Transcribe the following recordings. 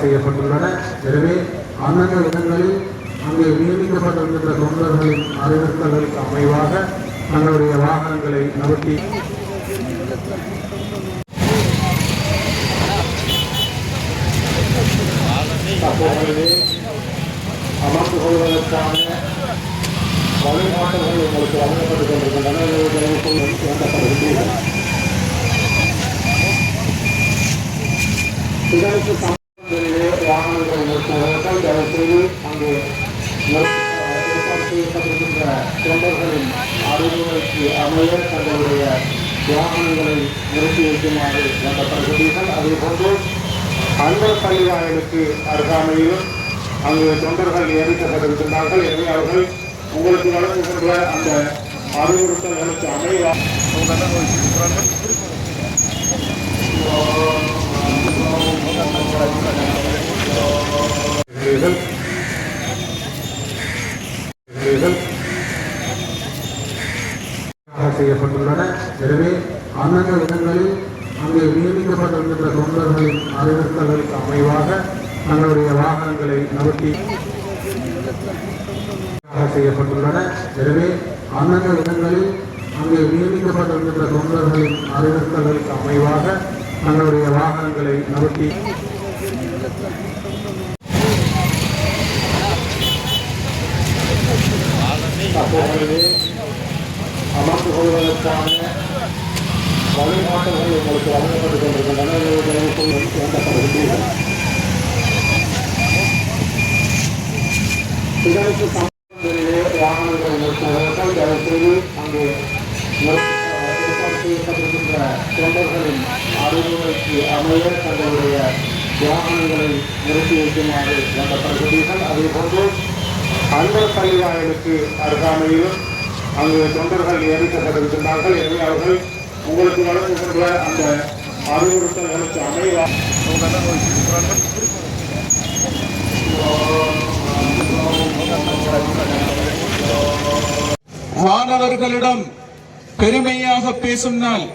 செய்யப்பட்டுள்ளன. எனவே அந்தந்த இடங்களில் அங்கே நியமிக்கப்பட்டிருக்கின்ற தொண்டர்களின் அறிவுறுத்தல்களுக்கு அமைவாக தங்களுடைய வாகனங்களை நகர்த்தி அமர்ந்து கொள்வதற்கான வழிகாட்டல்கள் உங்களுக்கு வழங்கப்பட்டுக் கொண்டிருக்கின்றன. இதற்கு சம்பந்தத்திலே வாகனங்களை நிறுத்துவதற்காக தயவுசெய்து அங்கு ஏற்பாடு செய்யப்பட்டிருக்கின்ற தொண்டர்களின் அறிவுரைக்கு அமைய தங்களுடைய வாகனங்களை நிறுத்தி வைக்குமாறு வழங்கப்படுகிறீர்கள். அதேபோன்று அன்பர் பள்ளிவாயலுக்கு அருகாமையிலும் அங்கு தொண்டர்கள் நியமிக்கப்பட்டிருக்கின்றார்கள். எனவே அவர்கள் உங்களுக்கு வழங்குகின்ற அந்த அறிவுறுத்தல்களுக்கு அமைவாக செய்யப்பட்டுள்ளன. எனவே அந்தந்த இடங்களில் அங்கே நியமிக்கப்பட்டிருக்கின்ற தொண்டர்களின் அறிவுறுத்தல்களுக்கு அமைவாக தங்களுடைய வாகனங்களை நகர்த்தி செய்யப்பட்டுள்ளன. எனவே அந்தந்த இடங்களில் அங்கே நியமிக்கப்பட்டிருக்கின்ற தொண்டர்களின் அறிவுறுத்தல்களுக்கு அமைவாக தங்களுடைய வாகனங்களை நகர்த்தி அமர்ந்து கொள்வதற்கான வழிகாட்டல்கள் உங்களுக்கு வழங்கப்பட்டுக் கொண்டிருக்கின்றன. இதற்கு சம்பந்தத்திலே வாகனங்களை நிறுத்துவதற்காக தயவுசெய்து அங்கு ஏற்பாடு செய்யப்பட்டிருக்கின்ற தொண்டர்களின் அறிவுரைக்கு அமைய தங்களுடைய வாகனங்களை நிறுத்தி வைக்குமாறு வழங்கப்படுகிறீர்கள். அதேபோன்று அன்பர் பள்ளிவாயலுக்கு அருகாமையிலும் அங்கு தொண்டர்கள் நியமிக்கப்பட்டிருக்கின்றார்கள். எனவே அவர்கள் உங்களுக்கு வழங்குகின்ற அந்த அறிவுறுத்தல்களுக்கு அமைவாக மாணவர்களிடம் பெருமையாக பேசும் நாள்.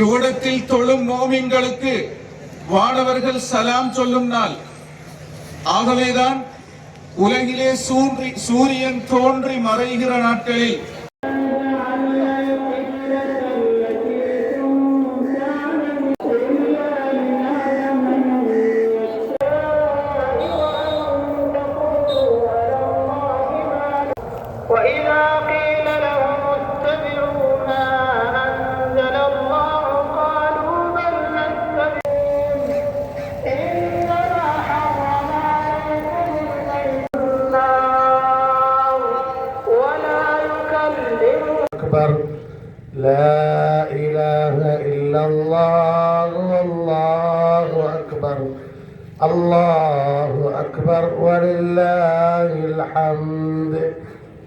இவ்விடத்தில் தொழும் மோமின்களுக்கு மாணவர்கள் சலாம் சொல்லும் நாள். ஆகவேதான் உலகிலே சூரியன் தோன்றி மறைகிற நாட்களில் لا إله إلا الله والله أكبر الله أكبر ولله الحمد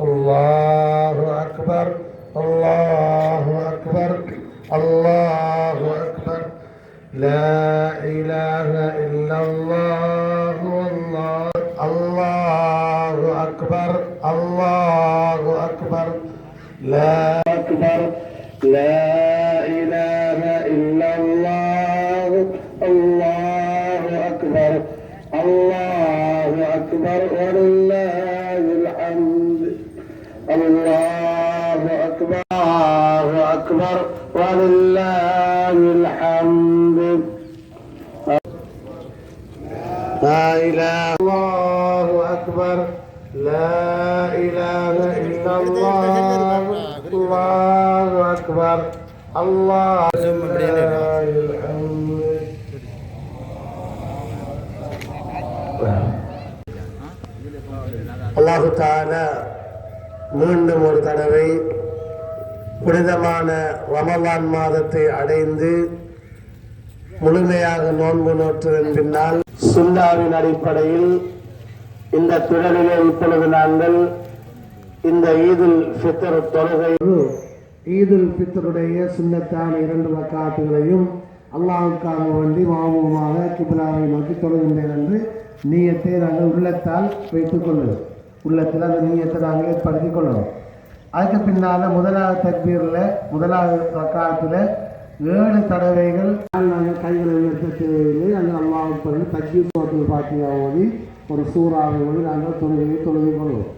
الله أكبر الله أكبر الله أكبر لا إله إلا الله والله الله أكبر الله أكبر لا أكبر لا إله إلا الله الله أكبر الله أكبر ولله الحمد الله أكبر الله أكبر ولله الحمد لا إله الله أكبر لا إله إلا الله الله أكبر الله அல்லாஹு தஆலா மீண்டும் ஒரு தடவை புனிதமான ரமலான் மாதத்தை அடைந்து முழுமையாக நோன்பு நோற்றதன் பின்னால் சுன்னாவின் அடிப்படையில் இந்த திடலிலே இப்பொழுது நாங்கள் இந்த ஈதுல் ஃபித்ர் தொழுகை ஈதுல் ஃபித்ருடைய சுன்னத்தான 2 ரக்காத்துகளையும் அல்லாஹ்வுக்காக வேண்டி மாமூமாக கிப்லாவை நோக்கி தொழுகின்றேன் என்று நீயத்தை நாங்கள் உள்ளத்தால் வைத்துக் கொள்ளுவோம். உள்ளத்தில் அந்த நீயத்தை நாங்கள் ஏற்படுத்திக் கொள்ளணும். அதுக்கு பின்னால் முதலாவது தக்பீரில் முதலாவது ரக்காத்தில் 7 தடவைகள் நாங்கள் கைகளை உயர்த்த தேவையில்லை. அந்த அல்லாஹ் பிறகு தக்பீர் சூரத்துல் ஃபாத்திஹா ஓதி ஒரு சூறாவை ஓதி நாங்கள் தொழுகையை தொழுது கொள்வோம்.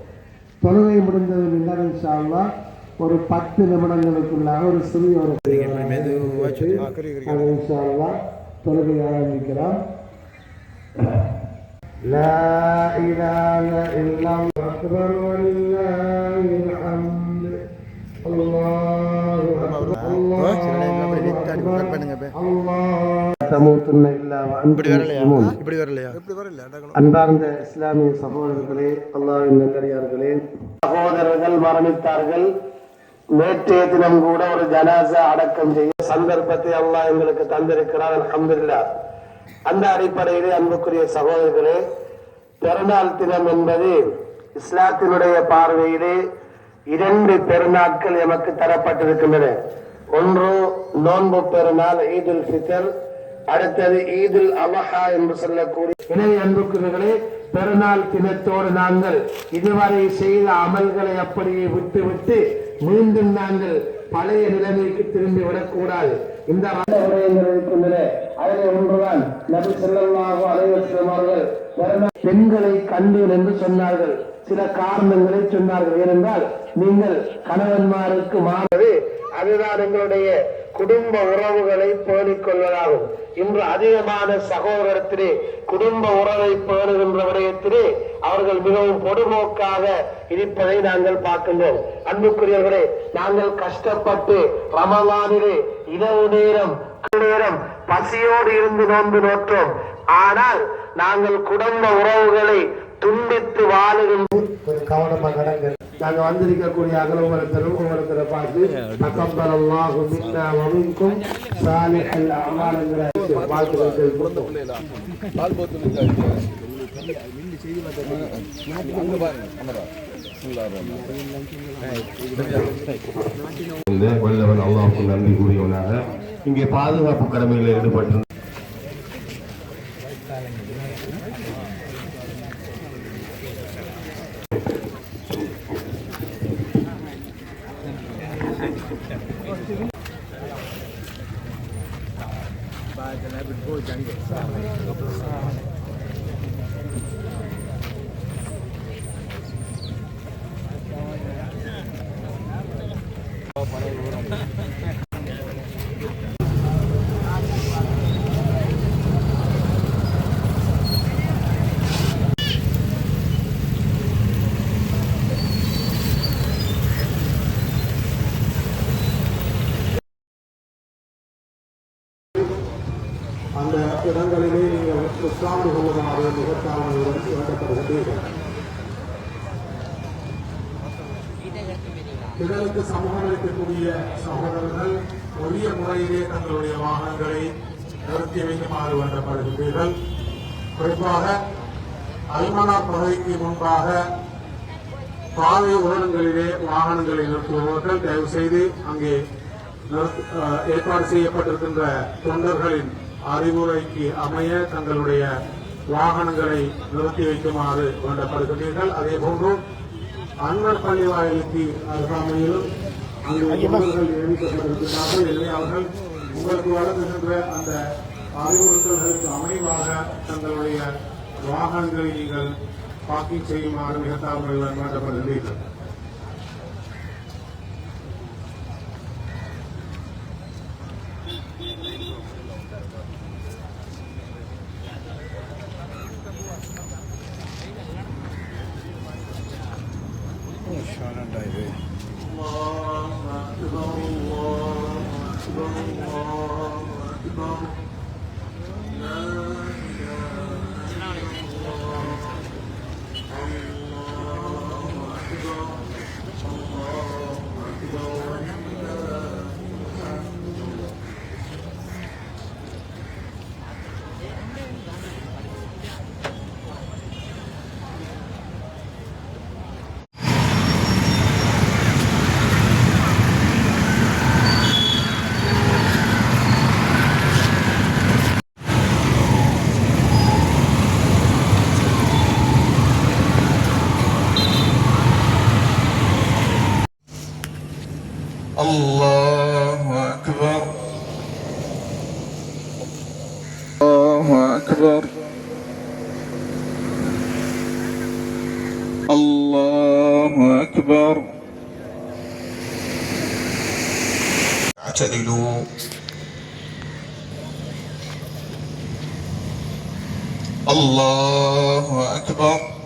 தொழுகை முடிந்தது பின்னர் இன்ஷா அல்லாஹ் ஒரு 10 நிமிடங்களுக்குள்ளாக ஒரு சிறிய ஒரு இன்ஷா அல்லாஹ் தொழுகை ஆரம்பிக்கலாம். லா இலாஹ இல்லல்லாஹு அக்பர் வலில்லாஹில் ஹம்து. அல்லாஹு அக்பர் அன்பார்ந்த இஸ்லாமிய சகோதரர்களே, அல்லாஹ்வின் நல்லடியார்களே, சகோதரர்கள் மரணித்தார்கள். நேற்றைய தினம் கூட ஒரு ஜனாசா அடக்கம் செய்ய சந்தர்ப்பத்தை அல்லாஹ் எங்களுக்கு தந்திருக்கிறார். அல்ஹம்துலில்லாஹ். அந்த அடிப்படையிலே அன்புக்குரிய சகோதரர்களே, பெருநாள் தினம் என்பது இஸ்லாத்தினுடைய பார்வையிலே 2 பெருநாட்கள் எமக்கு தரப்பட்டிருக்கின்றன. ஒன்று நோன்பு பெருநாள் ஈதுல் ஃபித்ர், அடுத்தது ஈதுல் அல்ஹா என்று சொல்லக்கூடிய. எனவே அன்புக்குரியவர்களே, பெருநாள் தினத்தோடு நாங்கள் இதுவரை செய்த அமல்களை அப்படியே விட்டுவிட்டு மீண்டும் நாங்கள் பழைய நிலைமைக்கு திரும்பி விடக்கூடாது. இந்த இருக்கின்றன. அதிலே ஒன்றுதான் நபி ஸல்லல்லாஹு அலைஹி வஸல்லம் அவர்கள் பெண்களை கண்டேன் என்று சொன்னார்கள். சில காரணங்களை சொன்னார்கள். ஏனென்றால் நீங்கள் கணவன்மாருக்கு மாறவே அதுதான் எங்களுடைய குடும்ப உறவுகளை பேணிக் கொள்வதாகும். இன்று அதிகமான சகோதரத்திலே குடும்ப உறவை பேணுகின்ற விடயத்திலே அவர்கள் மிகவும் பொதுமோக்காக இருப்பதை நாங்கள் பார்க்கின்றோம். அன்புக்குரியவர்களே, நாங்கள் கஷ்டப்பட்டு ரமலானிலே இரவு நேரம் பசியோடு இருந்து நோன்பு நோற்றோம். ஆனால் நாங்கள் குடும்ப உறவுகளை துண்டித்து வாழுகின்ற கவனமாக நடங்கள். நாங்கள் வந்திருக்கக்கூடிய அகலவரத்திலும் ஒவ்வொருத்தரை பார்த்து தகப்பலல்லாஹு மின்னா வ மின்கும் சாலிஹல் அமால் என்கிற வாழ்த்துக்கள் கொடுத்தோம். வல்லவன் அல்லாஹ்வுக்கு நன்றி கூறியவனாக இங்கே பாதுகாப்பு கடமைகளில் ஈடுபட்டு அந்த இடங்களிலே நீங்கள் உட்கார்ந்து கொள்ளுமாறு முகத்தாளர்களுடன் வேண்டப்படுகின்றீர்கள். திடலுக்கு சமூகம் அளிக்கக்கூடிய சகோதரர்கள் உரிய முறையிலே தங்களுடைய வாகனங்களை நிறுத்தி வைக்குமாறு வேண்டப்படுகின்றீர்கள். குறிப்பாக அல்மனா பகுதிக்கு முன்பாக பாதை ஓரங்களிலே வாகனங்களை நிறுத்துபவர்கள் தயவு செய்து அங்கே ஏற்பாடு செய்யப்பட்டிருக்கின்ற தொண்டர்களின் அறிவுரைக்கு அமைய தங்களுடைய வாகனங்களை நிறுத்தி வைக்குமாறு வேண்டப்படுகின்றீர்கள். அதே போன்று அன்வர் பள்ளி வாயிலுக்கு அருகாமையிலும் அங்கு தொண்டர்கள் நியமிக்கப்பட்டிருக்கிறார்கள். எனவே அவர்கள் உங்களுக்கு வழங்குகின்ற அந்த அறிவுறுத்தல்களுக்கு அமைவாக தங்களுடைய வாகனங்களை நீங்கள் பார்க்கிங் செய்யுமாறு மிக தாழ்மையுடன் வேண்டப்படுகின்றீர்கள். الله أكبر أكبر الله أكبر. اعتدلوا. الله أكبر.